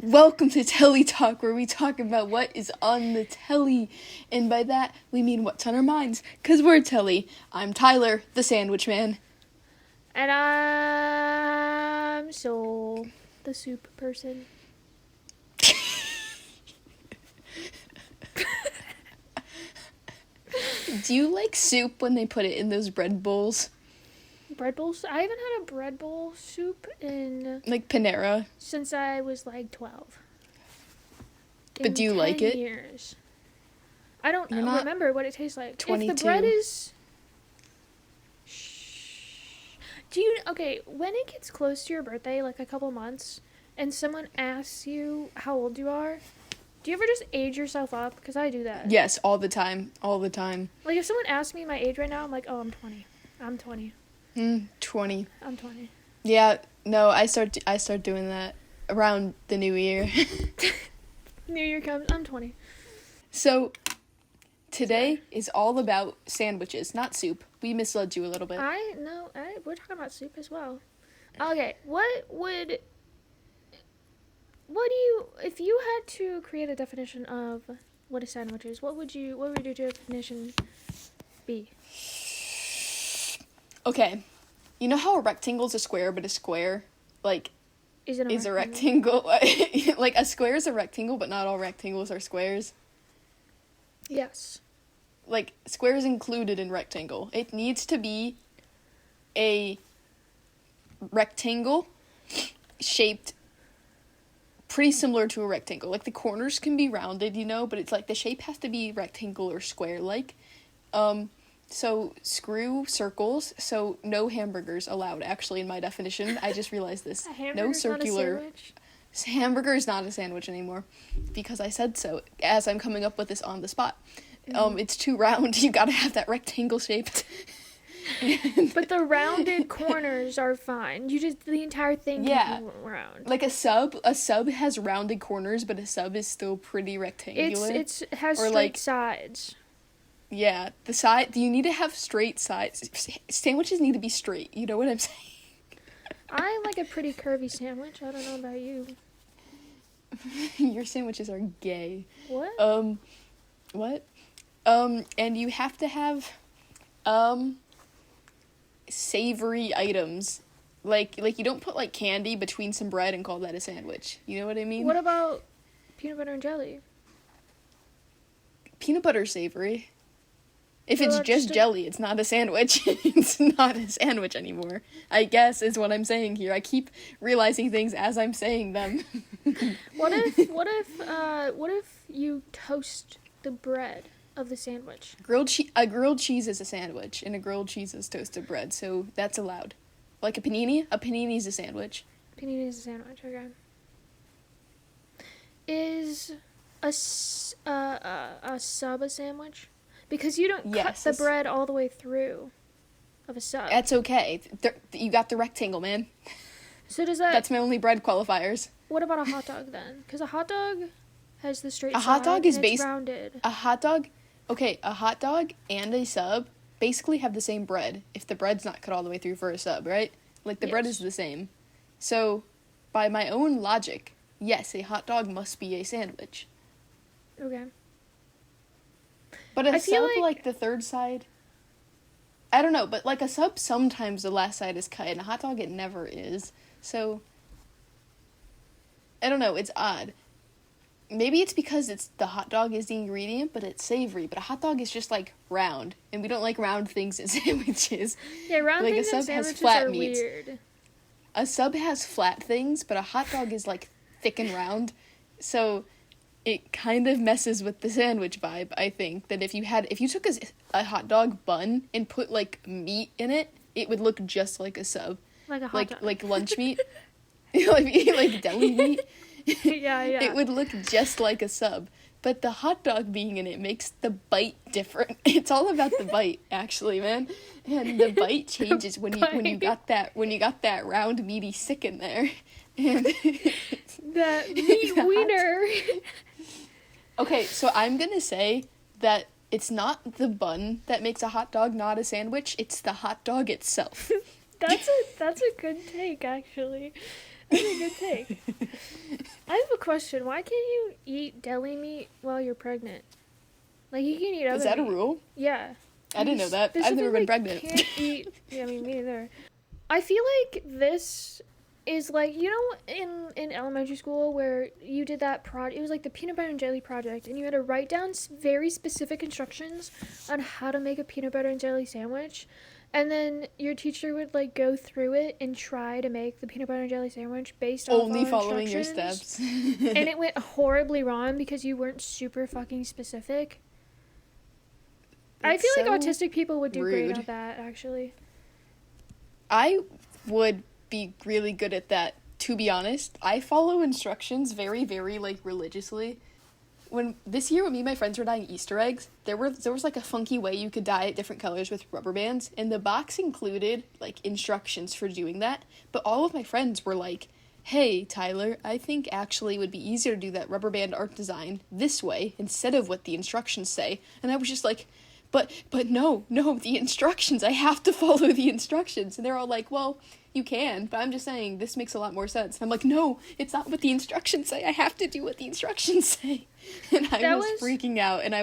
Welcome to Telly Talk, where we talk about what is on the telly. And by that, we mean what's on our minds, because we're Telly. I'm Tyler, the sandwich man. And I'm Soul, the soup person. Do you like soup when they put it in those bread bowls? Bread bowls? I haven't had a bread bowl soup Like Panera? since I was like 12. But do you like it? Years. I don't You're not remember what it tastes like. 22. If the bread is... Okay, when it gets close to your birthday, like a couple months, and someone asks you how old you are, do you ever just age yourself up? Because I do that. Yes, all the time. All the time. Like, if someone asks me my age right now, I'm like, oh, I'm 20. I'm 20. 20. I'm 20. Yeah, no, I start doing that around the new year. New Year comes, I'm 20. So, today is all about sandwiches, not soup. We misled you a little bit. We're talking about soup as well. Okay, if you had to create a definition of what a sandwich is, what would your definition be? Okay, you know how a rectangle is a square, but a square, like, is a rectangle? Like, a square is a rectangle, but not all rectangles are squares. Yes. Like, square is included in rectangle. It needs to be a rectangle shaped pretty similar to a rectangle. Like, the corners can be rounded, but it's like the shape has to be rectangle or square-like. So screw circles, so no hamburgers allowed, actually, in my definition. I just realized this. No circular. Not a sandwich? Hamburger is not a sandwich anymore, because I said so, as I'm coming up with this on the spot. It's too round, you gotta have that rectangle shaped. But the rounded corners are fine. The entire thing can be round. Like a sub has rounded corners, but a sub is still pretty rectangular. It has straight sides. Yeah, you need to have straight sides. Sandwiches need to be straight, you know what I'm saying? I like a pretty curvy sandwich. I don't know about you. Your sandwiches are gay. What? What? And you have to have, savory items. Like you don't put, like, candy between some bread and call that a sandwich. You know what I mean? What about peanut butter and jelly? Peanut butter savory. If it's just jelly, it's not a sandwich. It's not a sandwich anymore, I guess, is what I'm saying here. I keep realizing things as I'm saying them. What if you toast the bread of the sandwich? A grilled cheese is a sandwich, and a grilled cheese is toasted bread, so that's allowed. Like a panini is a sandwich. Panini is a sandwich, okay. Is a sub a sandwich? Because you don't cut the bread all the way through of a sub. That's okay. You got the rectangle, man. So That's my only bread qualifiers. What about a hot dog then? Because a hot dog has the straight side. A hot dog is rounded. A hot dog and a sub basically have the same bread if the bread's not cut all the way through for a sub, right? Like, the bread is the same. So, by my own logic, yes, a hot dog must be a sandwich. Okay. But a sub, like the third side, I don't know, but like a sub, sometimes the last side is cut, and a hot dog, it never is. So, I don't know, it's odd. Maybe it's because the hot dog is the ingredient, but it's savory. But a hot dog is just, like, round, and we don't like round things in sandwiches. Yeah, round like, things in sandwiches are weird. A sub has flat things, but a hot dog is, like, thick and round. So it kind of messes with the sandwich vibe, I think. That if you took a hot dog bun and put, like, meat in it, it would look just like a sub. Like a hot dog. Like lunch meat. like deli meat. Yeah. It would look just like a sub. But the hot dog being in it makes the bite different. It's all about the bite, actually, man. And the bite changes when you got that round meaty stick in there. And that meat wiener. Okay, so I'm gonna say that it's not the bun that makes a hot dog not a sandwich, it's the hot dog itself. That's a good take, actually. That's a good take. I have a question. Why can't you eat deli meat while you're pregnant? Like, you can eat other Is that meat. a rule? Yeah. I didn't know that. I've never been pregnant. Can't eat... Yeah, me neither. I feel like this is like, you know, in elementary school where you did that it was like the peanut butter and jelly project, and you had to write down very specific instructions on how to make a peanut butter and jelly sandwich, and then your teacher would like go through it and try to make the peanut butter and jelly sandwich based on only following your steps. And it went horribly wrong because you weren't super fucking specific. I feel like autistic people would do great at that, actually. I would be really good at that, to be honest. I follow instructions very, very, like, religiously. This year when me and my friends were dyeing Easter eggs, there was like a funky way you could dye it different colors with rubber bands, and the box included, like, instructions for doing that, but all of my friends were like, hey, Tyler, I think actually it would be easier to do that rubber band art design this way instead of what the instructions say, and I was just like, But no, the instructions, I have to follow the instructions. And they're all like, well, you can, but I'm just saying, this makes a lot more sense. And I'm like, no, it's not what the instructions say. I have to do what the instructions say. And I was freaking out, and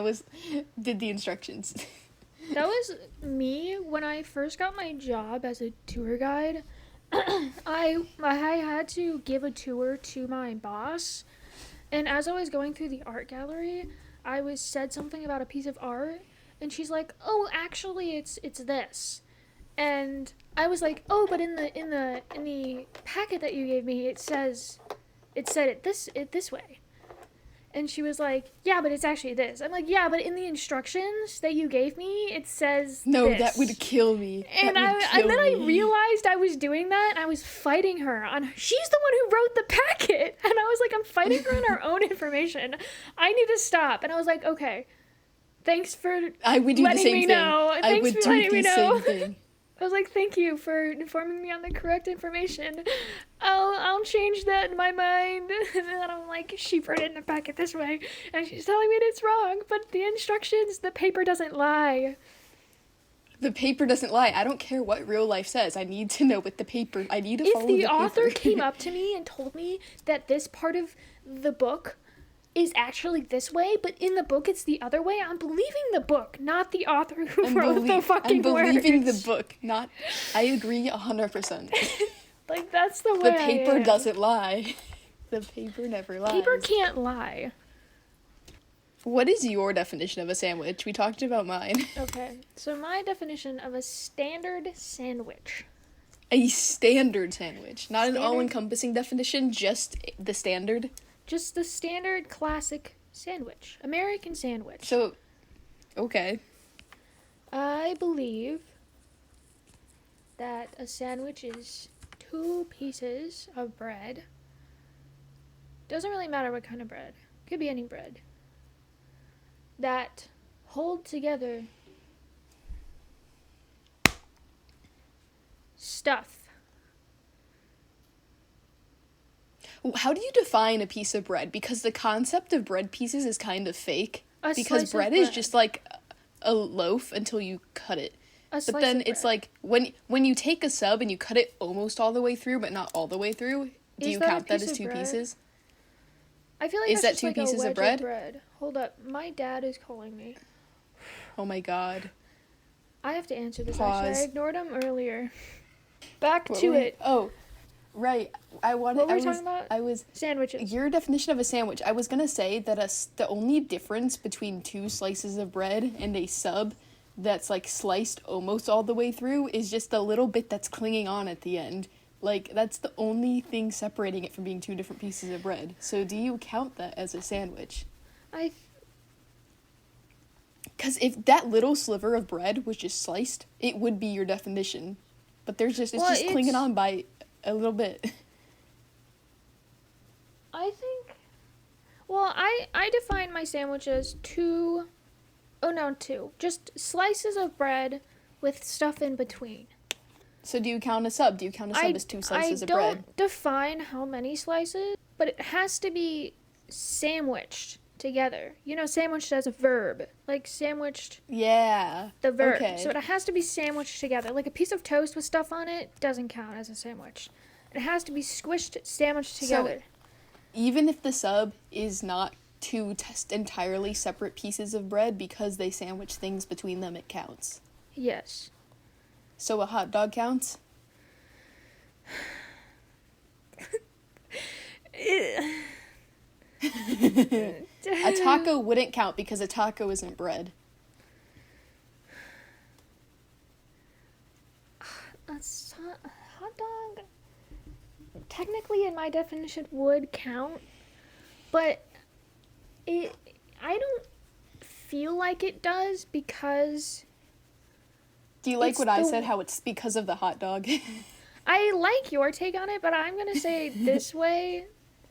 did the instructions. That was me when I first got my job as a tour guide. I had to give a tour to my boss. And as I was going through the art gallery, I said something about a piece of art. And she's like, oh, actually, it's this. And I was like, oh, but in the packet that you gave me, it said it this way. And she was like, yeah, but it's actually this. I'm like, yeah, but in the instructions that you gave me, it says no, this. that would kill me. And then I realized I was doing that, and I was fighting her on. She's the one who wrote the packet, and I was like, I'm fighting her on our own information. I need to stop. And I was like, okay. Thanks for I would do letting the same me thing. know. I would do the same thing. I was like, thank you for informing me on the correct information. I'll change that in my mind. And then I'm like, she wrote it in the packet this way, and she's telling me it's wrong, but the instructions, the paper doesn't lie. The paper doesn't lie. I don't care what real life says. I need to know what the paper. I need to follow the paper. If the author came up to me and told me that this part of the book is actually this way, but in the book it's the other way, I'm believing the book, not the author who wrote the fucking words. I'm believing the book, not... I agree 100%. Like, that's the way The paper doesn't lie. The paper never lies. Paper can't lie. What is your definition of a sandwich? We talked about mine. Okay, so my definition of a standard sandwich. A standard sandwich. Not an all-encompassing definition, just the standard. Just the standard classic sandwich. American sandwich. So, okay. I believe that a sandwich is 2 pieces of bread. Doesn't really matter what kind of bread. Could be any bread. That hold together stuff. How do you define a piece of bread? Because the concept of bread pieces is kind of fake. Because bread is just like a loaf until you cut it. But then it's like when you take a sub and you cut it almost all the way through, but not all the way through, do you count that as 2 pieces? I feel like is that's that 2 like pieces a wedge of bread? Hold up, my dad is calling me. Oh my god. I have to answer this. Pause. Actually, I ignored him earlier. Back to it. Oh, right. What were we talking about? Sandwiches. Your definition of a sandwich. I was gonna say that the only difference between 2 slices of bread and a sub that's like sliced almost all the way through is just the little bit that's clinging on at the end. Like, that's the only thing separating it from being 2 different pieces of bread. So do you count that as a sandwich? Because if that little sliver of bread was just sliced, it would be your definition. But it's just clinging on by a little bit. I think... Well, I define my sandwich as 2... Oh, no, 2. Just slices of bread with stuff in between. So do you count a sub? Do you count a sub as 2 slices of bread? I don't define how many slices, but it has to be sandwiched together. You know, sandwiched as a verb. Like, sandwiched... Yeah. The verb. Okay. So it has to be sandwiched together. Like, a piece of toast with stuff on it doesn't count as a sandwich. It has to be squished, sandwiched together. even if the sub is not two entirely separate pieces of bread, because they sandwich things between them, it counts. Yes. So a hot dog counts? A taco wouldn't count because a taco isn't bread. A hot dog, technically in my definition, would count, but I don't feel like it does because... Do you like what I said, how it's because of the hot dog? I like your take on it, but I'm going to say this way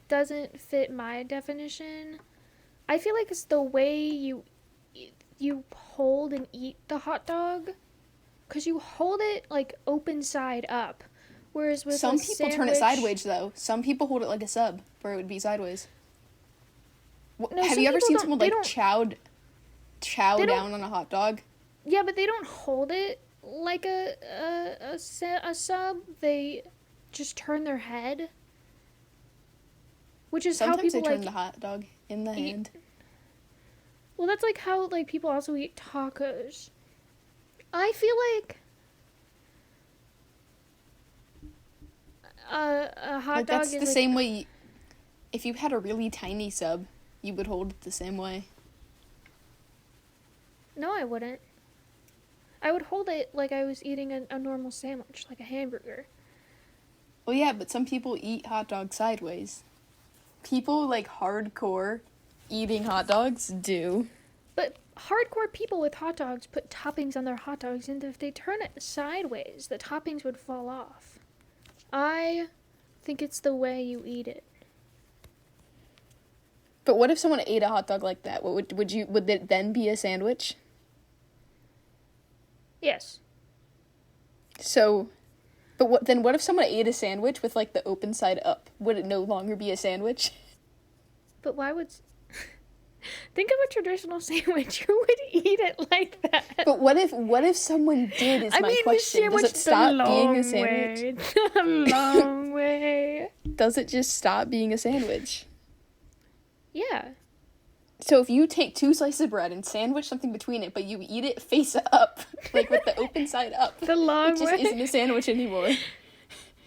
doesn't fit my definition. I feel like it's the way you hold and eat the hot dog, because you hold it like open side up, whereas with some people turn it sideways though. Some people hold it like a sub, where it would be sideways. No, have you ever seen someone like chow down on a hot dog? Yeah, but they don't hold it like a sub. They just turn their head, which is sometimes how people they turn the hot dog in the hand. Well, that's like how like people also eat tacos. I feel like a hot dog that's is the same way. If you had a really tiny sub, you would hold it the same way. No, I wouldn't. I would hold it like I was eating a normal sandwich, like a hamburger. Well, yeah, but some people eat hot dogs sideways. People like hardcore eating hot dogs do. But hardcore people with hot dogs put toppings on their hot dogs, and if they turn it sideways, the toppings would fall off. I think it's the way you eat it. But what if someone ate a hot dog like that? Would it then be a sandwich? Yes. So, but what if someone ate a sandwich with like the open side up? Would it no longer be a sandwich? But why would... Think of a traditional sandwich. Who would eat it like that? But what if someone did, is my question. Does it stop being a sandwich? It's a long way. Does it just stop being a sandwich? Yeah. So if you take 2 slices of bread and sandwich something between it, but you eat it face up, like with the open side up, the long way, it just isn't a sandwich anymore.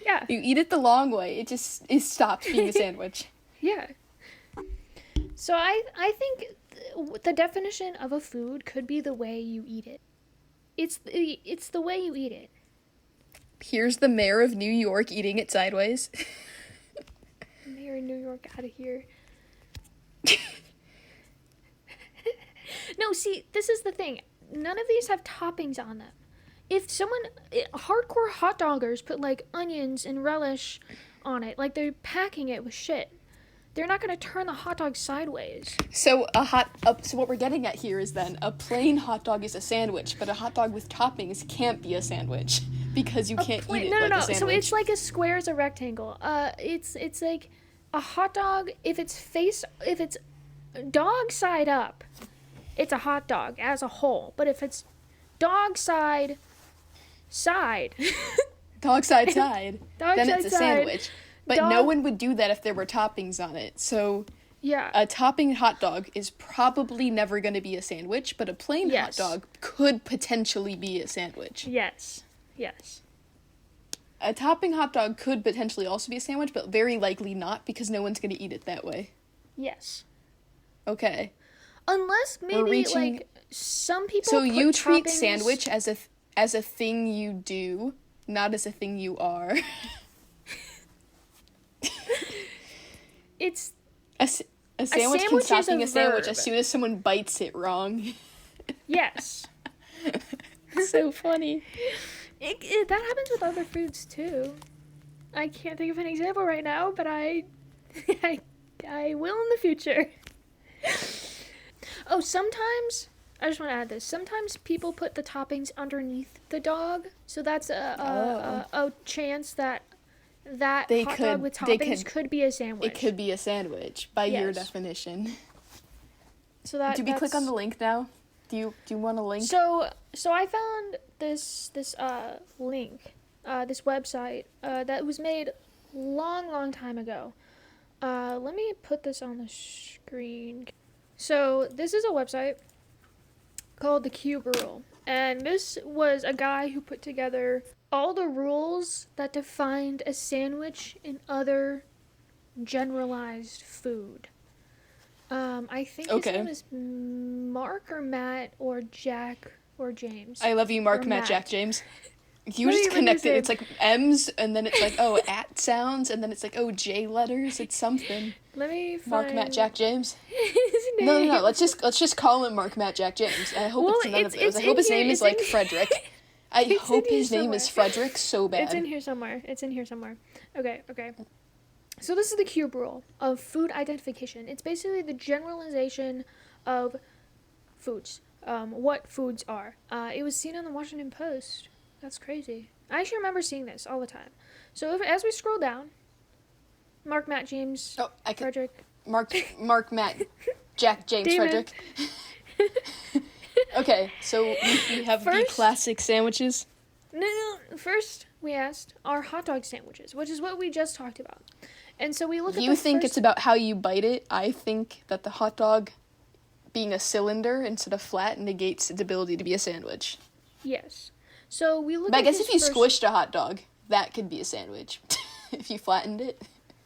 Yeah. You eat it the long way, it stops being a sandwich. Yeah. So I think the definition of a food could be the way you eat it. It's the way you eat it. Here's the mayor of New York eating it sideways. Mayor of New York, out of here. No, see, this is the thing. None of these have toppings on them. If hardcore hot doggers put like onions and relish on it, like they're packing it with shit, they're not going to turn the hot dog sideways. So so what we're getting at here is then a plain hot dog is a sandwich, but a hot dog with toppings can't be a sandwich because you can't eat it like a sandwich. So it's like a square is a rectangle. It's like a hot dog if it's dog side up, it's a hot dog as a whole. But if it's dog side, dog side, then it's a sandwich. But no one would do that if there were toppings on it. So yeah, a topping hot dog is probably never going to be a sandwich, but a plain hot dog could potentially be a sandwich. Yes. A topping hot dog could potentially also be a sandwich, but very likely not because no one's going to eat it that way. Yes. Okay. Unless maybe like some people. So you treat sandwich as a thing you do, not as a thing you are. It's a sandwich can stop being a sandwich as soon as someone bites it wrong. Yes. So funny. That happens with other foods too. I can't think of an example right now, but I will in the future. Oh, sometimes I just want to add this. Sometimes people put the toppings underneath the dog, so that's a chance that hot dog with toppings could be a sandwich. It could be a sandwich by your definition. So that. Do we click on the link now? Do you want a link? So I found this link, this website that was made long time ago. Let me put this on the screen. So this is a website called the Cube Rule, and this was a guy who put together all the rules that defined a sandwich and other generalized food. I think his name is Mark or Matt or Jack or James. I love you, Mark, Matt, Jack, James. You just connect it. It's like M's, and then it's like, oh, at sounds, and then it's like, oh, J letters. It's something. Let me find Mark, Matt, Jack, James. his name. No. Let's just call him Mark, Matt, Jack, James. I hope it's none of those. I hope his name is like Frederick. I hope his name is Frederick so bad. It's in here somewhere. Okay. So this is the Cube Rule of food identification. It's basically the generalization of foods. What foods are. It was seen on the Washington Post. That's crazy. I actually remember seeing this all the time. So as we scroll down, Mark, Matt, James, Frederick. Mark, Matt, Jack, James, Frederick. Okay, so we have the classic sandwiches. No. First, we asked, are hot dog sandwiches, which is what we just talked about. And so we look at You think it's about how you bite it. I think that the hot dog being a cylinder instead of flat negates its ability to be a sandwich. Yes. So we look but I guess if you squished a hot dog, that could be a sandwich. If you flattened it,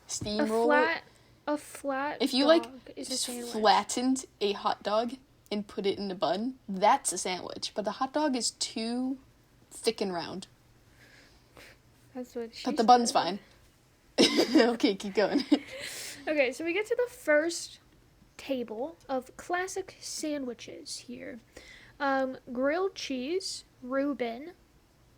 steamroll it. A flat if you dog is a sandwich. Flattened a hot dog and put it in a bun, that's a sandwich. But the hot dog is too thick and round. That's what she But the said. bun's fine. Okay, keep going. Okay, so we get to the first table of classic sandwiches here. Grilled cheese, Reuben,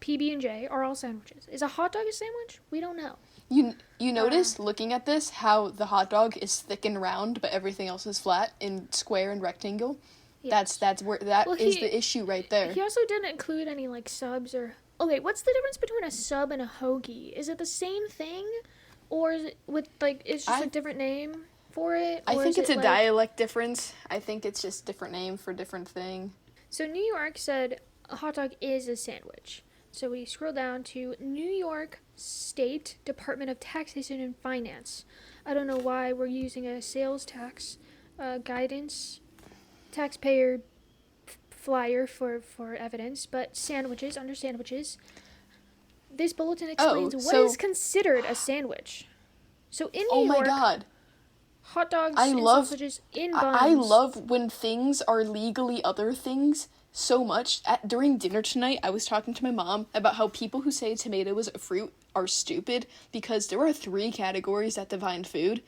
PB&J are all sandwiches. Is a hot dog a sandwich? We don't know. You notice, looking at this, how the hot dog is thick and round, but everything else is flat and square and rectangle? Yes. That's where is the issue right there. He also didn't include any, like, subs or... Okay, what's the difference between a sub and a hoagie? Is it the same thing? Or is it with, like, it's just a different name for it? I think it's a dialect difference. I think it's just different name for different thing. So New York said a hot dog is a sandwich. So we scroll down to New York State Department of Taxation and Finance. I don't know why we're using a sales tax guidance taxpayer flyer for evidence, but sandwiches, under sandwiches. This bulletin explains what is considered a sandwich. So in New York, my God. Hot dogs and sausages in buns. I love when things are legally other things so much. During dinner tonight, I was talking to my mom about how people who say tomato is a fruit are stupid because there are 3 categories that define food,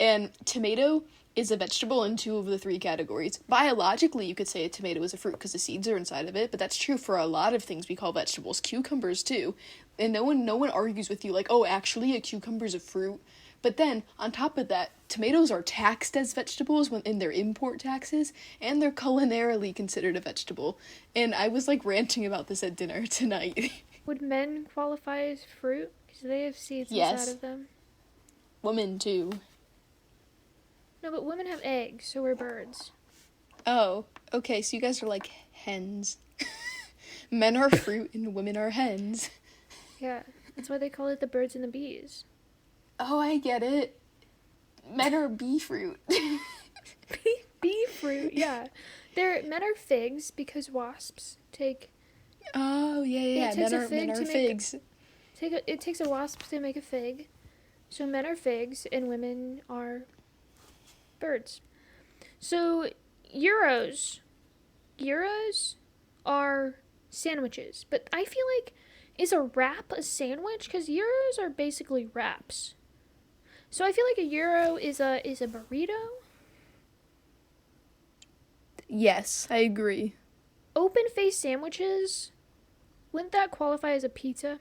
and tomato is a vegetable in 2 of the 3 categories. Biologically, you could say a tomato is a fruit because the seeds are inside of it, but that's true for a lot of things we call vegetables. Cucumbers, too. And no one argues with you like, oh, actually, a cucumber's a fruit. But then, on top of that, tomatoes are taxed as vegetables in their import taxes, and they're culinarily considered a vegetable. And I was, like, ranting about this at dinner tonight. Would men qualify as fruit? Because they have seeds inside of them. Women, too. No, but women have eggs, so we're birds. Oh, okay, so you guys are like hens. Men are fruit and women are hens. Yeah, that's why they call it the birds and the bees. Oh, I get it. Men are bee fruit. Bee fruit, yeah. Men are figs because wasps take... Oh, yeah. Men are figs. It takes a wasp to make a fig. So men are figs and women are birds. So gyros are sandwiches. But I feel like, is a wrap a sandwich? Because gyros are basically wraps. So I feel like a gyro is a burrito. Yes, I agree. Open-faced sandwiches, wouldn't that qualify as a pizza?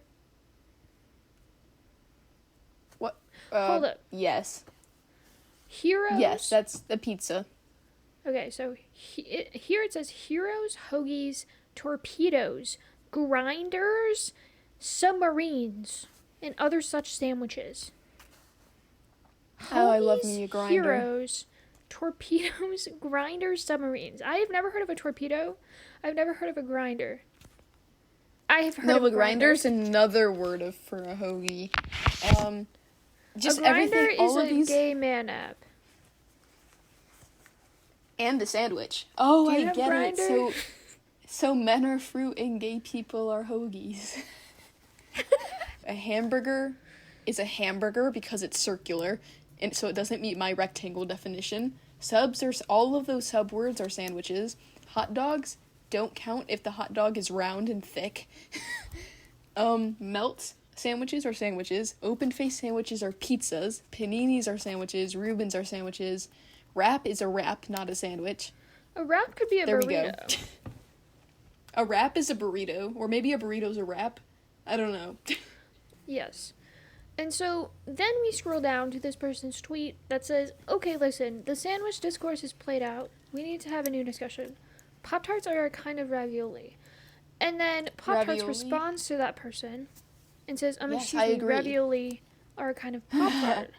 What? Hold up. Yes. Heroes? Yes, that's a pizza. Okay, so here it says heroes, hoagies, torpedoes, grinders, submarines, and other such sandwiches. Oh, I love me a grinder. Heroes, torpedoes, grinders, submarines. I have never heard of a torpedo. I've never heard of a grinder. I have heard of a grinder's another word for a hoagie. Just a grinder everything, all is of a these, gay man app. and the sandwich. Oh, Do you I have get it. Grindr? So men are fruit and gay people are hoagies. A hamburger is a hamburger because it's circular, and so it doesn't meet my rectangle definition. Subs are all of those sub words are sandwiches. Hot dogs don't count if the hot dog is round and thick. Melt sandwiches are sandwiches. Open face sandwiches are pizzas. Paninis are sandwiches. Reubens are sandwiches. Wrap is a wrap, not a sandwich. A wrap could be a burrito. There we go. A wrap is a burrito, or maybe a burrito's a wrap. I don't know. Yes. And so then we scroll down to this person's tweet that says, okay, listen, the sandwich discourse is played out. We need to have a new discussion. Pop-Tarts are a kind of ravioli. And then Pop-Tarts responds to that person and says, yes, I agree. ravioli are a kind of Pop-Tart.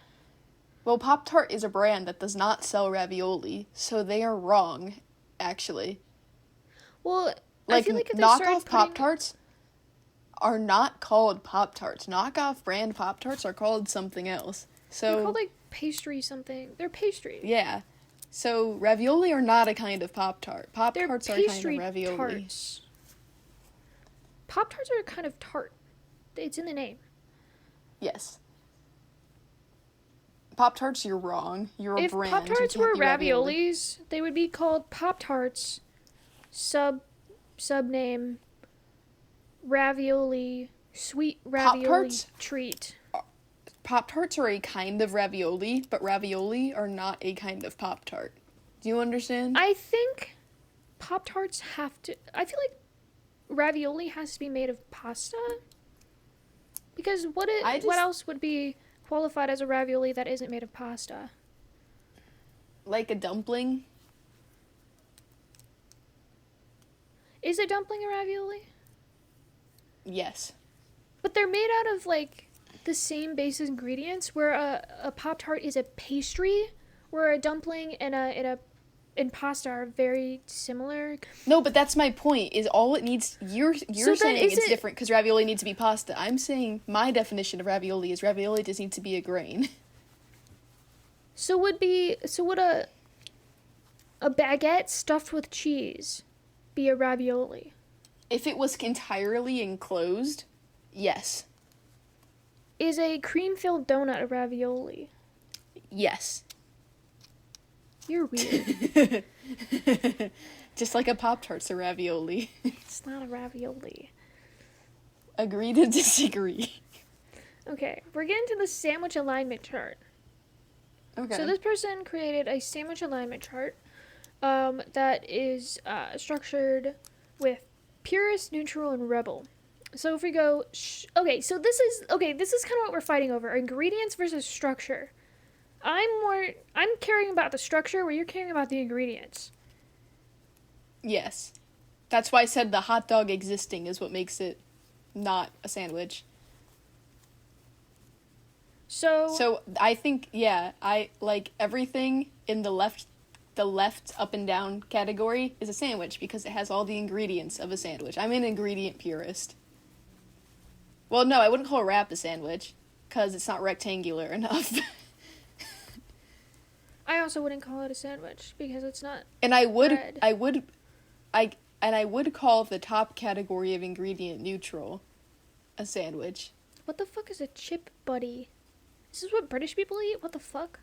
Well, Pop-Tart is a brand that does not sell ravioli, so they are wrong, actually. Well, like, I feel like if knockoff Pop-Tarts are not called Pop-Tarts. Knockoff brand Pop-Tarts are called something else. So they're called like pastry something. They're pastry. Yeah. So ravioli are not a kind of Pop-Tart. Pop-Tarts are a kind of ravioli. Tarts. Pop-Tarts are a kind of tart. It's in the name. Yes. Pop-Tarts, you're wrong. You're a brand. If Pop-Tarts were raviolis, they would be called Pop-Tarts, subname, ravioli, sweet ravioli Pop-Tarts? treat. Pop-Tarts are a kind of ravioli, but ravioli are not a kind of Pop-Tart. Do you understand? I think Pop-Tarts have to... I feel like ravioli has to be made of pasta. Because what else would be qualified as a ravioli that isn't made of pasta? Like a dumpling? Is a dumpling a ravioli? Yes. But they're made out of, like, the same basic ingredients, where a Pop-Tart is a pastry, where a dumpling and pasta are very similar. No, but that's my point, is all it needs... You're saying it's different because ravioli needs to be pasta. I'm saying my definition of ravioli is ravioli just needs to be a grain. So would a baguette stuffed with cheese be a ravioli? If it was entirely enclosed, yes. Is a cream-filled donut a ravioli? Yes. You're weird. Just like a Pop-Tart's a ravioli. It's not a ravioli. Agree to disagree. Okay, we're getting to the sandwich alignment chart. Okay. So this person created a sandwich alignment chart that is structured with purist, neutral, and rebel. So if we go... this is kind of what we're fighting over. Ingredients versus structure. I'm caring about the structure where you're caring about the ingredients. Yes. That's why I said the hot dog existing is what makes it not a sandwich. So I think, I like everything in the left up and down category is a sandwich because it has all the ingredients of a sandwich. I'm an ingredient purist. Well, no, I wouldn't call a wrap a sandwich because it's not rectangular enough. I also wouldn't call it a sandwich because it's not. And I would bread. call the top category of ingredient neutral a sandwich. What the fuck is a chip buddy? Is this what British people eat? What the fuck?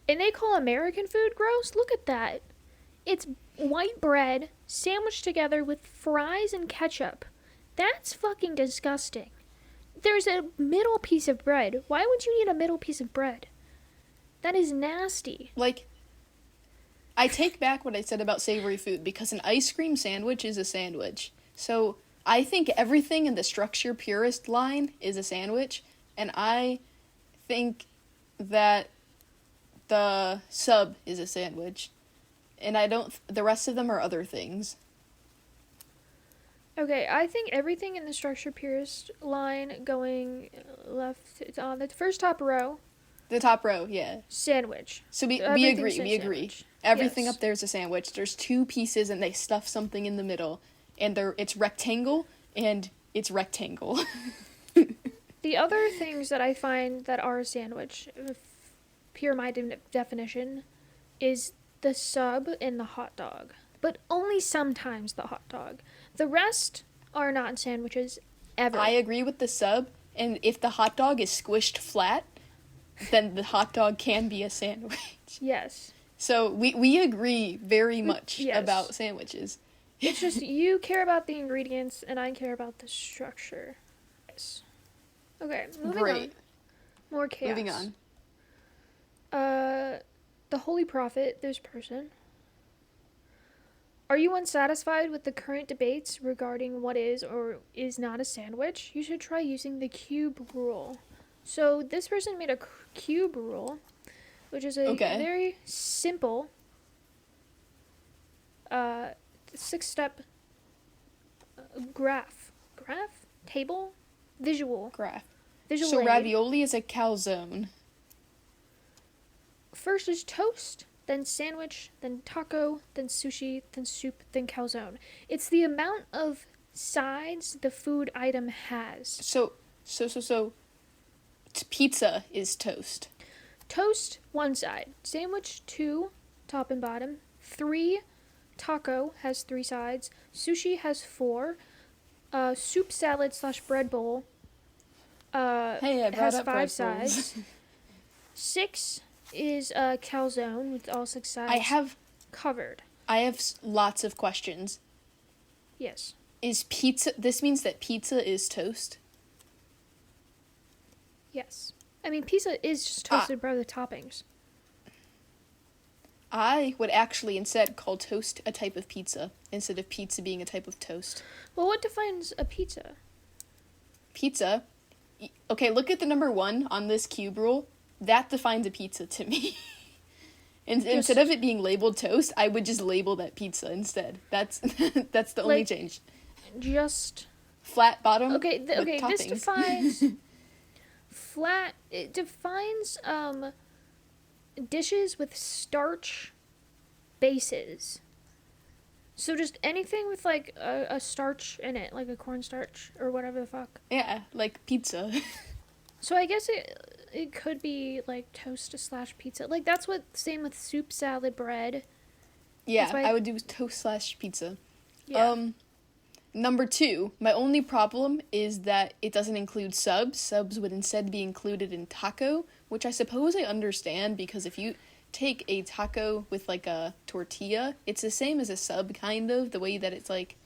And they call American food gross? Look at that. It's white bread sandwiched together with fries and ketchup. That's fucking disgusting. There's a middle piece of bread. Why would you need a middle piece of bread? That is nasty. Like, I take back what I said about savory food because an ice cream sandwich is a sandwich. So I think everything in the structure purist line is a sandwich, and I think that the sub is a sandwich, and the rest of them are other things. Okay, I think everything in the structure purist line going left, it's on the first top row. The top row, yeah. Sandwich. So we agree. Sandwich. Everything Yes. up there is a sandwich. There's two pieces and they stuff something in the middle. And it's rectangle and it's rectangle. The other things that I find that are a sandwich, pure my definition, is the sub and the hot dog. But only sometimes the hot dog. The rest are not sandwiches ever. I agree with the sub, and if the hot dog is squished flat, then the hot dog can be a sandwich. Yes. So we agree very much about sandwiches. It's just you care about the ingredients and I care about the structure. Yes. Okay, moving on. More chaos. Moving on. The Holy Prophet, this person. Are you unsatisfied with the current debates regarding what is or is not a sandwich? You should try using the cube rule. So this person made a cube rule, which is a very simple 6-step visual. So ravioli is a calzone. First is toast, then sandwich, then taco, then sushi, then soup, then calzone. It's the amount of sides the food item has. So pizza is toast. Toast, 1 side. Sandwich, 2, top and bottom. 3, taco has 3 sides. Sushi has 4. Soup salad / bread bowl has 5 sides. 6 is a calzone with all 6 sides covered. I have lots of questions. Yes. Is pizza, this means that pizza is toast? Yes. I mean, pizza is just toasted by the toppings. I would actually instead call toast a type of pizza instead of pizza being a type of toast. Well, what defines a pizza? Pizza? Okay, look at the number 1 on this cube rule. That defines a pizza to me. Instead of it being labeled toast, I would just label that pizza instead. That's the only change. Just flat bottom. Okay, this defines flat. It defines dishes with starch bases. So just anything with like a starch in it, like a cornstarch or whatever the fuck. Yeah, like pizza. So I guess it could be like toast / pizza. Like that's what same with soup, salad, bread. Yeah, I would do toast / pizza. Yeah. Number 2, my only problem is that it doesn't include subs. Subs would instead be included in taco, which I suppose I understand because if you take a taco with like a tortilla, it's the same as a sub kind of, the way that it's like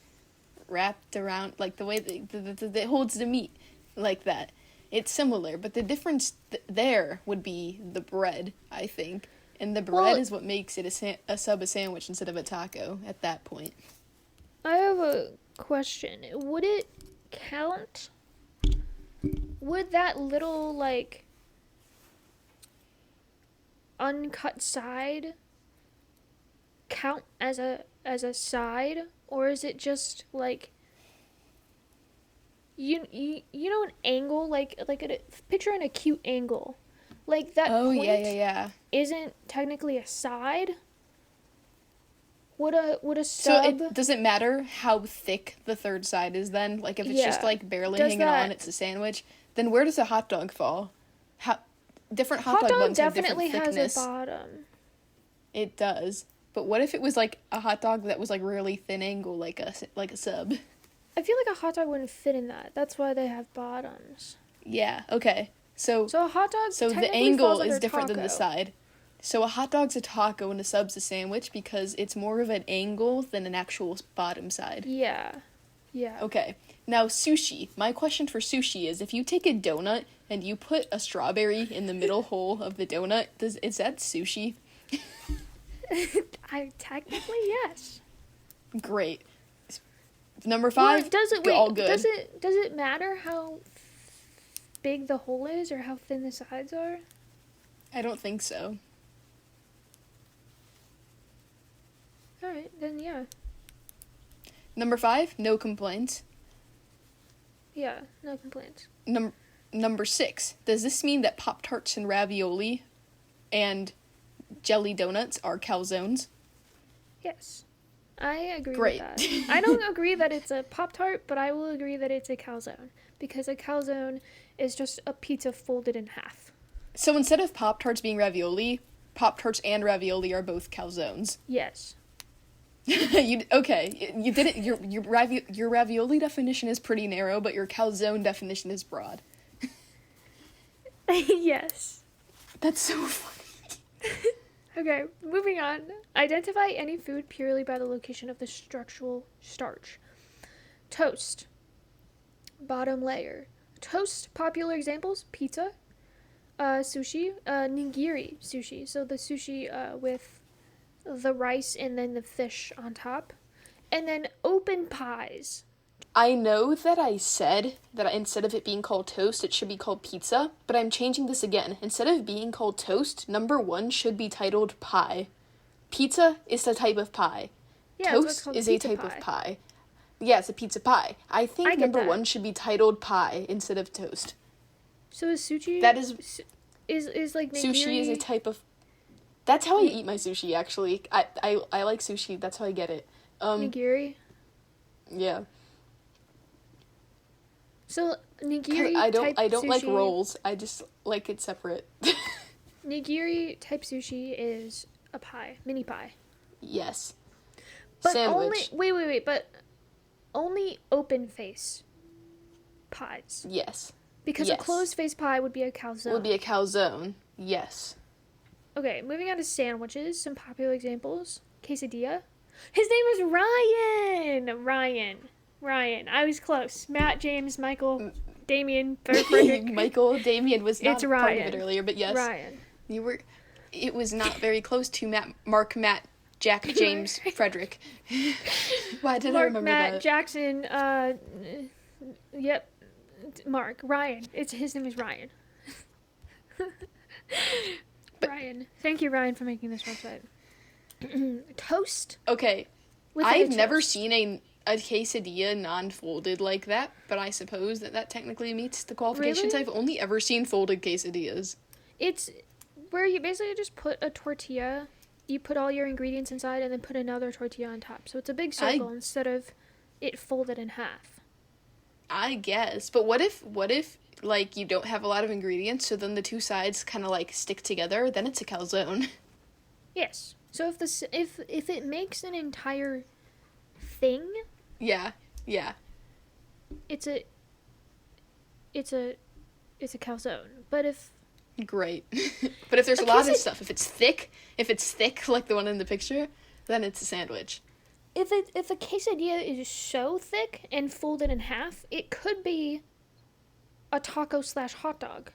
wrapped around, like the way that it holds the meat like that. It's similar, but the difference there would be the bread, I think. And the bread is what makes it a sub a sandwich instead of a taco at that point. I have a question. Would it count? Would that little, like, uncut side count as a side? Or is it just, like, you know an angle? Like picture an acute angle. Like, that point isn't technically a side? Would a sub... So does it matter how thick the third side is then? Like, if it's just, like, barely hanging on, it's a sandwich, then where does a hot dog fall? Different hot dog buns have different thickness. Hot dog definitely has a bottom. It does. But what if it was, like, a hot dog that was, like, really thin angle, like a sub? I feel like a hot dog wouldn't fit in that. That's why they have bottoms. Yeah, okay. So a hot dog the angle is different than the side. So a hot dog's a taco and a sub's a sandwich because it's more of an angle than an actual bottom side. Yeah. Yeah. Okay. Now sushi. My question for sushi is if you take a donut and you put a strawberry in the middle hole of the donut, is that sushi? Technically yes. Great. Number 5. All good. Does it matter how big the hole is or how thin the sides are? I don't think so. Alright, then yeah. Number 5, no complaints. Yeah, no complaints. Number 6, does this mean that Pop-Tarts and ravioli and jelly donuts are calzones? Yes. I agree Great. with that. I don't agree that it's a Pop-Tart, but I will agree that it's a calzone. because a calzone is just a pizza folded in half. So instead of Pop-Tarts being ravioli, Pop-Tarts and ravioli are both calzones. Yes. You did it. Your ravioli definition is pretty narrow, but your calzone definition is broad. Yes. That's so funny. Okay, moving on. Identify any food purely by the location of the structural starch. Toast. Bottom layer. Toast, popular examples, pizza, sushi, nigiri sushi. So the sushi with the rice and then the fish on top. And then open pies. I know that I said that instead of it being called toast, it should be called pizza, but I'm changing this again. Instead of being called toast, number 1 should be titled pie. Pizza is a type of pie. Yeah, toast is a type of pie. Yeah, it's a pizza pie. I think number 1 should be titled pie instead of toast. So is sushi... That is like nigiri... Sushi is a type of... That's how I eat my sushi, actually. I like sushi. That's how I get it. Nigiri? Yeah. So nigiri I don't sushi, like rolls. I just like it separate. Nigiri type sushi is a pie, mini pie. Yes. But sandwich. Wait, but only open face pies. Yes. Because a closed face pie would be a calzone. Would be a calzone. Yes. Okay, moving on to sandwiches. Some popular examples. Quesadilla. His name is Ryan. Ryan. I was close. Matt, James, Michael, Damien, Frederick. Michael, Damien was not it's part of it earlier, but yes. Ryan. You were. It was not very close to Mark, Matt, Jack, James, Frederick. Why did I remember Matt, that? Jackson, yep. Mark. Ryan. His name is Ryan. Ryan. Thank you, Ryan, for making this website. Toast. Okay. I've never seen a quesadilla non-folded like that, but I suppose that technically meets the qualifications. Really? I've only ever seen folded quesadillas. It's where you basically just put a tortilla, you put all your ingredients inside, and then put another tortilla on top. So it's a big circle instead of it folded in half. I guess. But what if like you don't have a lot of ingredients, so then the two sides kind of like stick together, then it's a calzone. Yes. So if it makes an entire thing, yeah. It's a calzone. But if great. But if there's a lot of stuff, if it's thick like the one in the picture, then it's a sandwich. If a quesadilla is so thick and folded in half, it could be a taco / hot dog.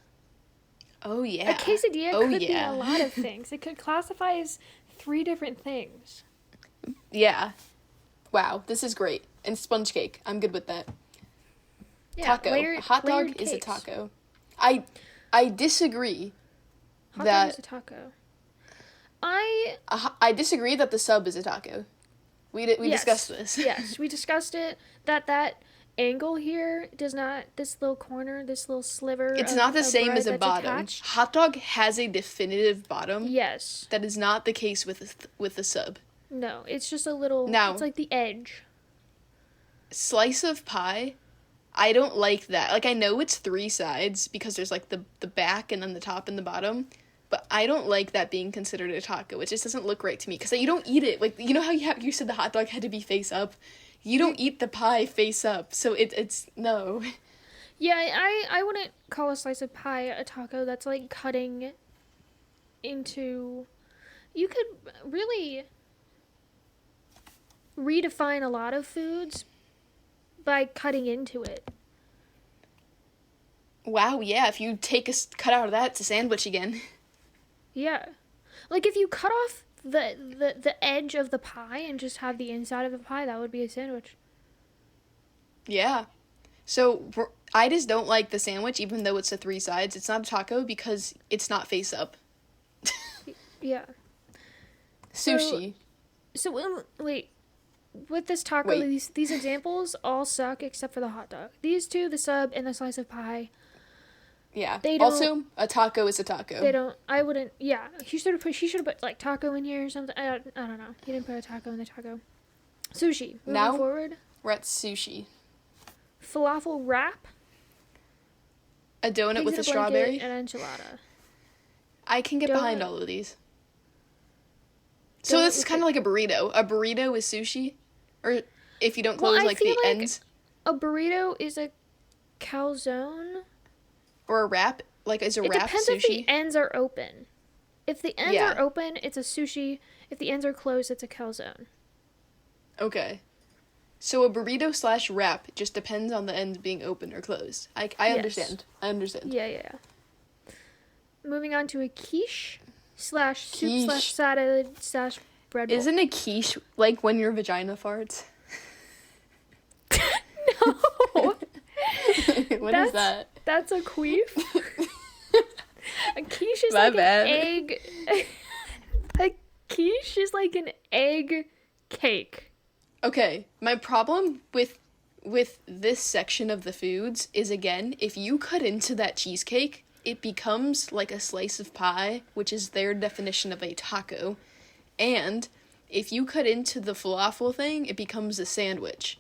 Oh yeah. A quesadilla could be a lot of things. It could classify as 3 different things. Yeah. Wow, this is great. And sponge cake. I'm good with that. Yeah, taco. A hot dog is a taco. I disagree hot dog is a taco. I disagree that the sub is a taco. We discussed this. Yes, we discussed it. That angle here does not, this little corner, this little sliver. It's not the same as a bottom. Attached. Hot dog has a definitive bottom. Yes. That is not the case with the sub. No, it's just a little, it's like the edge. Slice of pie, I don't like that. Like, I know it's 3 sides because there's like the back and then the top and the bottom. But I don't like that being considered a taco. It just doesn't look right to me. Because you don't eat it. Like, you know how you said the hot dog had to be face up? You don't eat the pie face up. So it's no. Yeah, I wouldn't call a slice of pie a taco. That's like cutting into... You could really redefine a lot of foods by cutting into it. Wow, yeah. If you take a cut out of that, it's a sandwich again. Yeah. Like, if you cut off the edge of the pie and just have the inside of the pie, that would be a sandwich. Yeah. So, I just don't like the sandwich, even though it's the 3 sides. It's not a taco because it's not face up. Yeah. Sushi. So wait. With this taco, these examples all suck except for the hot dog. These 2, the sub and the slice of pie... Yeah. Also, a taco is a taco. They don't. I wouldn't. Yeah. She should have put like taco in here or something. I don't know. He didn't put a taco in the taco. Sushi. Moving forward. We're at sushi. Falafel wrap. A donut pigs with in a a strawberry? blanket, and enchilada. I can get behind all of these. So Donut this is with kind of like a burrito. A burrito is sushi? Or if you don't close, I like, feel the like ends? a burrito is a calzone. Or a wrap? Like, is a It wrap depends sushi? if the ends are open. If the ends Yeah. are open, it's a sushi. If the ends are closed, it's a calzone. Okay. So a burrito slash wrap just depends on the ends being open or closed. I Yes. understand. I understand. Yeah. Moving on to a quiche slash soup Quiche. slash salad slash bread bowl. Isn't a quiche like when your vagina farts? No. What is that? That's a queef. A quiche is My like bad. an egg. A quiche is like an egg cake. Okay, my problem with this section of the foods is, again, if you cut into that cheesecake, it becomes like a slice of pie, which is their definition of a taco. And if you cut into the falafel thing, it becomes a sandwich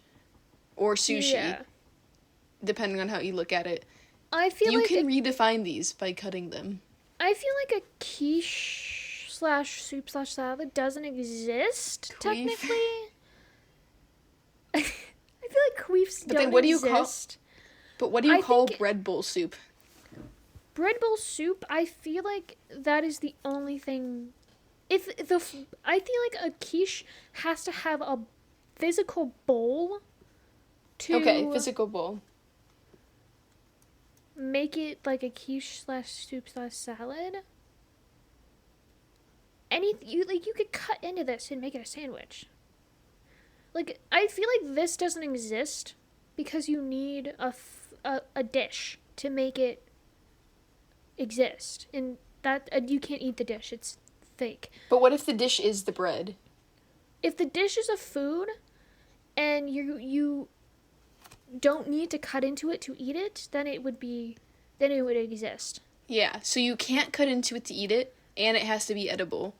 or sushi, depending on how you look at it. I feel you like can redefine these by cutting them. I feel like a quiche slash soup slash salad doesn't exist Queef. technically. I feel like queefs But don't then what do you exist. But what do you I call think bread bowl soup? Bread bowl soup, I feel like that is the only thing. I feel like a quiche has to have a physical bowl to Okay, physical bowl. make it like a quiche slash soup slash salad. You could cut into this and make it a sandwich. Like, I feel like this doesn't exist because you need a dish to make it exist, and that you can't eat the dish. It's fake. But what if the dish is the bread? If the dish is a food and you don't need to cut into it to eat it, then it would exist. Yeah, so you can't cut into it to eat it, and it has to be edible.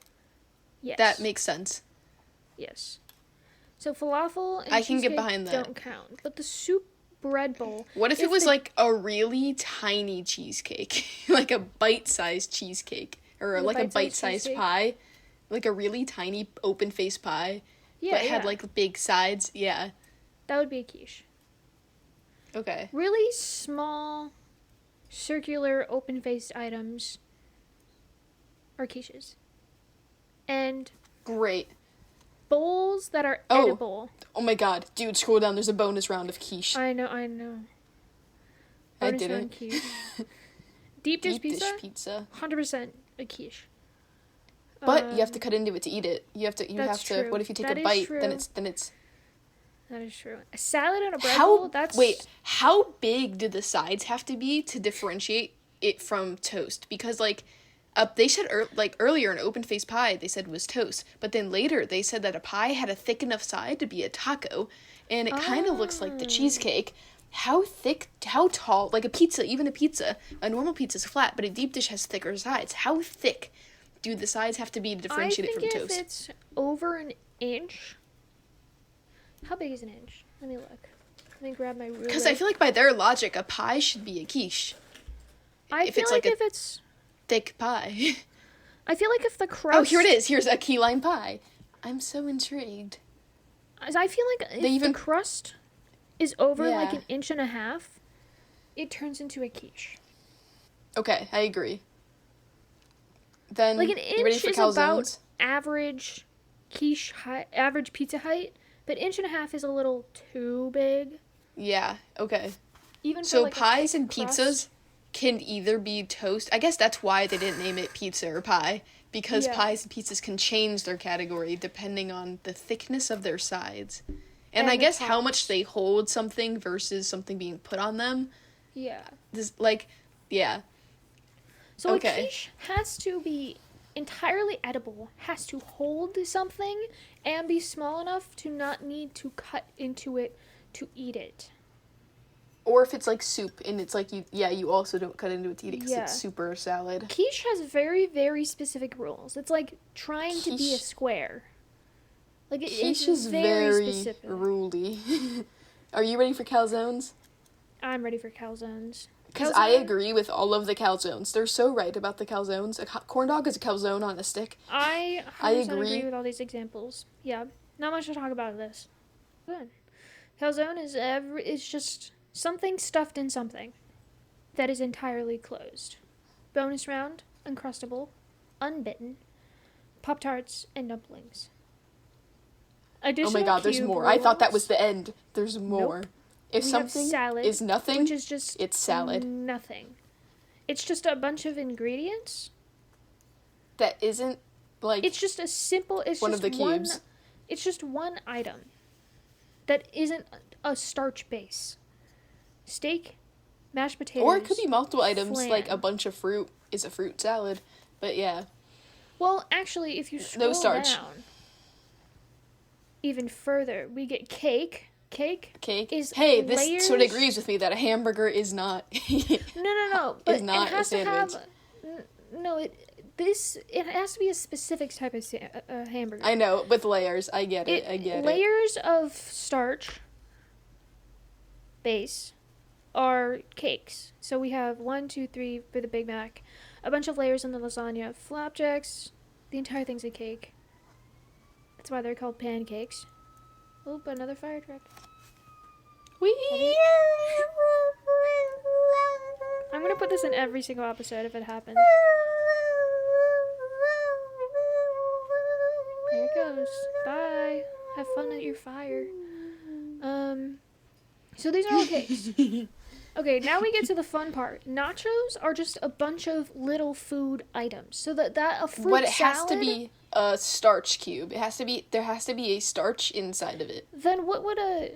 Yes. That makes sense. Yes. So falafel and I can get cheesecake behind that. don't count. But the soup bread bowl. What if it was like a really tiny cheesecake? Like a bite-sized cheesecake. Or like a bite-sized cheesecake? pie. Like a really tiny open-faced pie. Yeah, But had like big sides. Yeah. that would be a quiche. Okay. Really small, circular, open-faced items are quiches. And Great. bowls that are Oh. edible. Oh my god. Dude, scroll down. There's a bonus round of quiche. I know. I Bonus didn't. round quiche. Deep dish Deep pizza? dish pizza. 100% a quiche. But you have to cut into it to eat it. You have to That's true. What if you take That a is bite? true. Then it's That is true. A salad and a bread bowl? How big do the sides have to be to differentiate it from toast? Because they said earlier an open faced pie they said was toast, but then later they said that a pie had a thick enough side to be a taco, and it kind of looks like the cheesecake. How thick? How tall? Like a pizza, even a normal pizza's flat, but a deep dish has thicker sides. How thick do the sides have to be to differentiate it from I think toast? if it's over an inch. How big is an inch? Let me look. Let me grab my ruler. Because I feel like by their logic, a pie should be a quiche. I feel like if it's Thick pie. I feel like if the crust. Oh, here it is. Here's a key lime pie. I'm so intrigued. I feel like if the crust is over like an inch and a half, it turns into a quiche. Okay, I agree. Then Like an you ready inch for is calzones? about average quiche height, average pizza height, but inch and a half is a little too big. Yeah. Okay. Even So for, pies and crust. pizzas can either be toast. I guess that's why they didn't name it pizza or pie, because pies and pizzas can change their category depending on the thickness of their sides. And I guess how much they hold something versus something being put on them. Yeah. Yeah. So a quiche has to be entirely edible, has to hold something, and be small enough to not need to cut into it to eat it. Or if it's like soup and it's like you also don't cut into it to eat it because it's soup or salad. Quiche has very, very specific rules. It's like trying to be a square. Like Quiche it's is very specific. ruly. Are you ready for calzones? I'm ready for calzones. Because I agree with all of the calzones. They're so right about the calzones. A corn dog is a calzone on a stick. I agree with all these examples. Yeah, not much to talk about this. Good. Calzone is just something stuffed in something that is entirely closed. Bonus round, Uncrustable, Unbitten, Pop-Tarts, and Dumplings. Additional oh my god, there's more. I thought that was the end. There's more. Nope. If we something salad, is nothing, which is just it's salad. Nothing. It's just a bunch of ingredients. That isn't, like... It's just a simple... It's one just of the cubes. It's just one item that isn't a starch base. Steak, mashed potatoes... Or it could be multiple items, flan. like a bunch of fruit is a fruit salad. But yeah. Well, actually, if you scroll down even further, we get cake... Cake is hey, layers... this sort of agrees with me that a hamburger is not... no. But is not it has a sandwich. To have... it has to be a specific type of hamburger. I know, with layers. I get it. Layers of starch base are cakes. So we have 1, 2, 3 for the Big Mac, a bunch of layers in the lasagna, flapjacks, the entire thing's a cake. That's why they're called pancakes. Oop, another fire truck. I'm gonna put this in every single episode if it happens. There it goes. Bye. Have fun at your fire. So these are all cakes. Okay, now we get to the fun part. Nachos are just a bunch of little food items. So that a fruit salad... But it has to be a starch cube. There has to be a starch inside of it. Then what would a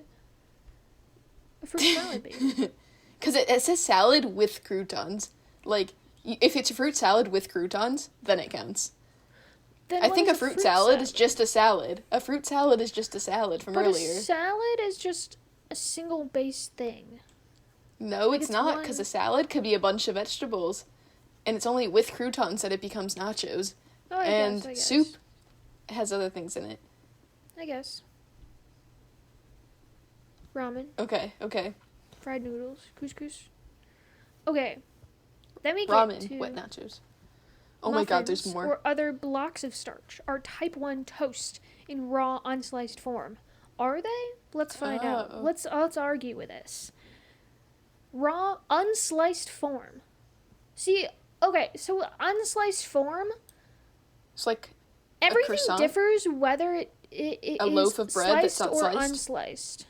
fruit salad be? Because it says salad with croutons. Like, if it's a fruit salad with croutons, then it counts. Then I think a fruit salad is just a salad. A fruit salad is just a salad from earlier. But a salad is just a single base thing. No, like it's not, because a salad could be a bunch of vegetables. And it's only with croutons that it becomes nachos. Oh, I guess. Soup has other things in it. I guess. Ramen. Okay. Fried noodles. Couscous. Okay. Then we get ramen, to... wet nachos. Oh my god, there's more. Or other blocks of starch are type 1 toast in raw, unsliced form. Are they? Let's find out. Let's argue with this. Raw, unsliced form. See, okay, so unsliced form... It's like everything differs whether it a loaf of bread that's not or sliced. Unsliced.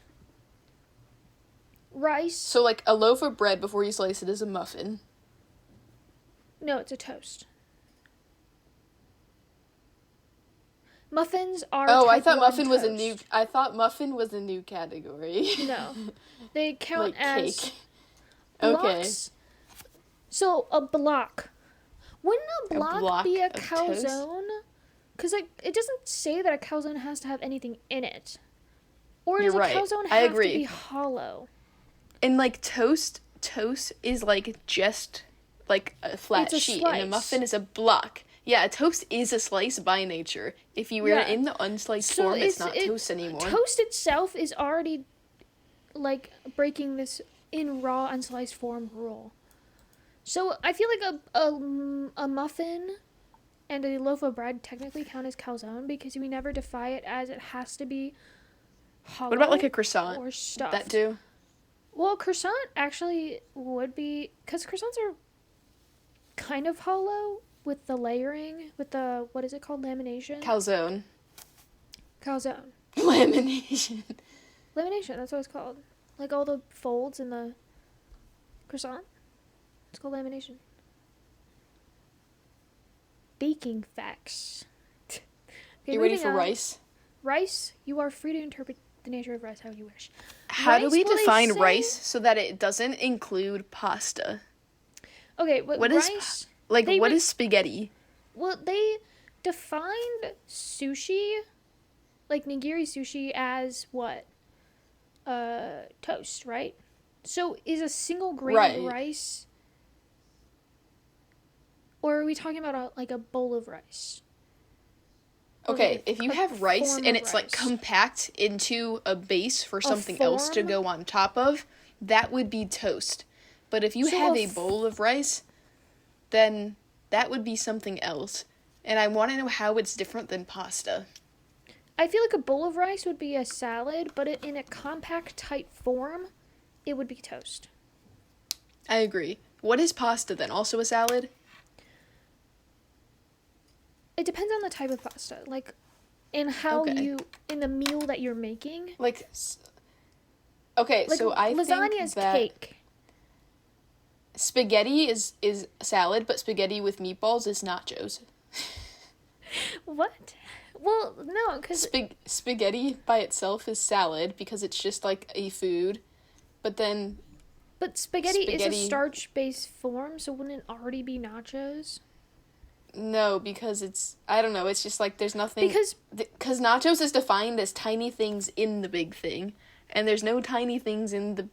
Rice. So like a loaf of bread before you slice it is a muffin. No, it's a toast. Muffins are. Oh, I thought muffin toast. was a new. I thought muffin was a new category. No, they count like as cake. blocks. Okay. So a block. Wouldn't a block be a calzone? Because like it doesn't say that a calzone has to have anything in it. Or does You're a right. calzone have to be hollow? And like toast is like just like a flat sheet, slice. and a muffin is a block. Yeah, a toast is a slice by nature. If you were in the unsliced form, it's not toast anymore. Toast itself is already like breaking this in raw unsliced form rule. So I feel like a muffin and a loaf of bread technically count as calzone because we never defy it as it has to be hollow. What about like a croissant? Or stuffed? That too? Well, croissant actually would be, because croissants are kind of hollow with the layering, with the, what is it called, lamination? Calzone. Lamination. Lamination, that's what it's called. Like all the folds in the croissant. It's called lamination. Baking facts. Okay, you ready for rice? Rice, you are free to interpret the nature of rice how you wish. How do we define rice so that it doesn't include pasta? Okay, but what rice... what is spaghetti? Well, they defined sushi, like nigiri sushi, as what? Toast, right? So is a single grain rice... Or are we talking about a bowl of rice? Okay, if you have rice and it's like compact into a base for something else to go on top of, that would be toast. But if you have a bowl of rice, then that would be something else. And I want to know how it's different than pasta. I feel like a bowl of rice would be a salad, but in a compact type form, it would be toast. I agree. What is pasta then? Also a salad? It depends on the type of pasta. Like, in how in the meal that you're making. Like, okay, like so I think that... lasagna is cake. Spaghetti is salad, but spaghetti with meatballs is nachos. What? Well, no, because... Spaghetti by itself is salad because it's just like a food, but then... But spaghetti is a starch-based form, so wouldn't it already be nachos? No, because it's... I don't know, it's just like there's nothing... Because nachos is defined as tiny things in the big thing, and there's no tiny things in the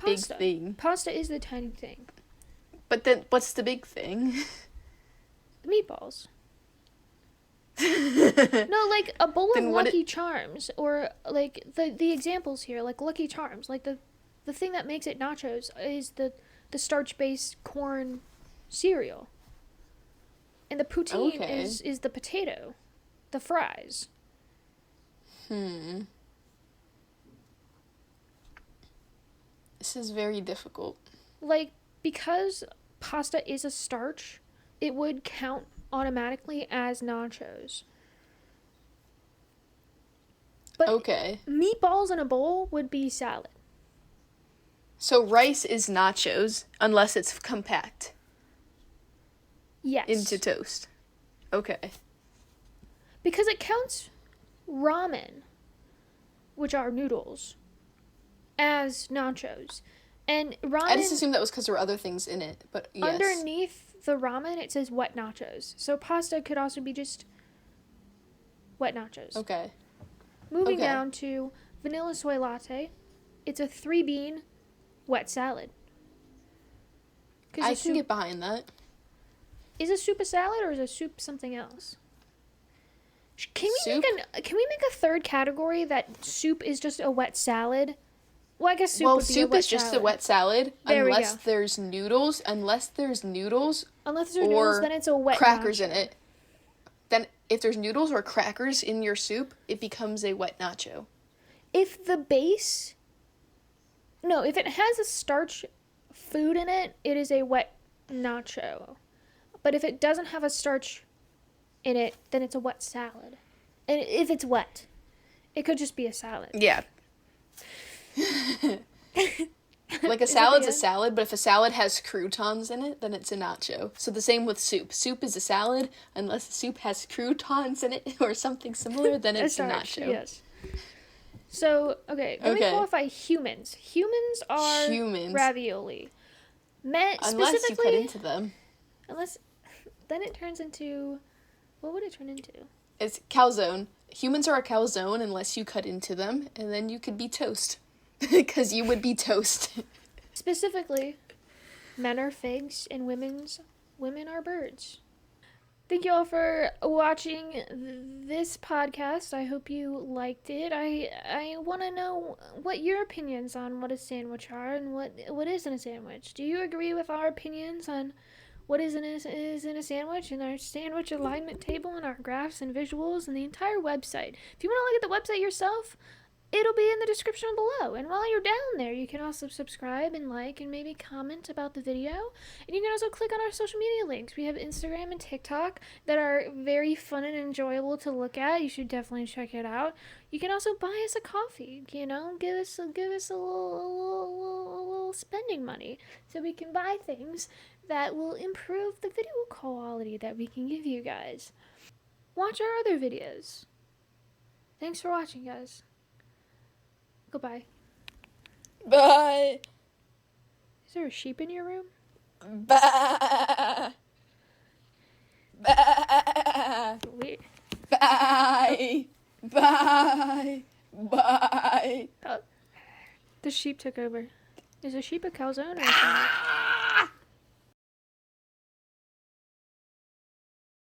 big thing. Pasta is the tiny thing. But then, what's the big thing? The meatballs. No, like a bowl of Lucky Charms, or like the examples here, like Lucky Charms, like the thing that makes it nachos is the starch-based corn cereal, and the poutine is the potato, the fries. This is very difficult. Like, because pasta is a starch, it would count automatically as nachos. But meatballs in a bowl would be salad. So rice is nachos unless it's compact. Yes. Into toast. Okay. Because it counts ramen, which are noodles, as nachos. And ramen... I just assumed that was because there were other things in it, but yes. Underneath the ramen, it says wet nachos. So pasta could also be just wet nachos. Okay. Moving down to vanilla soy latte. It's a 3-bean wet salad. I can get behind that. Is a soup a salad or is a soup something else? Can we make a third category that soup is just a wet salad? Well, I guess soup would be a wet salad. Well, soup is just a wet salad unless there's noodles. Unless there's noodles, then it's a wet crackers in it. Then if there's noodles or crackers in your soup, it becomes a wet nacho. If it has a starch food in it, it is a wet nacho. But if it doesn't have a starch in it, then it's a wet salad. And if it's wet, it could just be a salad. Yeah. Like a salad's a salad, but if a salad has croutons in it, then it's a nacho. So the same with soup. Soup is a salad unless the soup has croutons in it or something similar, then it's a nacho. Yes. So, let me qualify humans. Humans are ravioli. Unless you cut into them. Then it turns into... What would it turn into? It's calzone. Humans are a calzone unless you cut into them, and then you could be toast. Because you would be toast. Specifically, men are figs and women are birds. Thank you all for watching this podcast. I hope you liked it. I want to know what your opinions on what a sandwich are and what isn't a sandwich. Do you agree with our opinions on what is in a sandwich, and our sandwich alignment table, and our graphs and visuals, and the entire website? If you want to look at the website yourself, it'll be in the description below. And while you're down there, you can also subscribe and like and maybe comment about the video. And you can also click on our social media links. We have Instagram and TikTok that are very fun and enjoyable to look at. You should definitely check it out. You can also buy us a coffee, give us a little spending money so we can buy things that will improve the video quality that we can give you guys. Watch our other videos. Thanks for watching, guys. Goodbye. Bye. Is there a sheep in your room? Bye. Bye. Wait. Bye. Bye. Bye. The sheep took over. Is a sheep a calzone or a sandwich?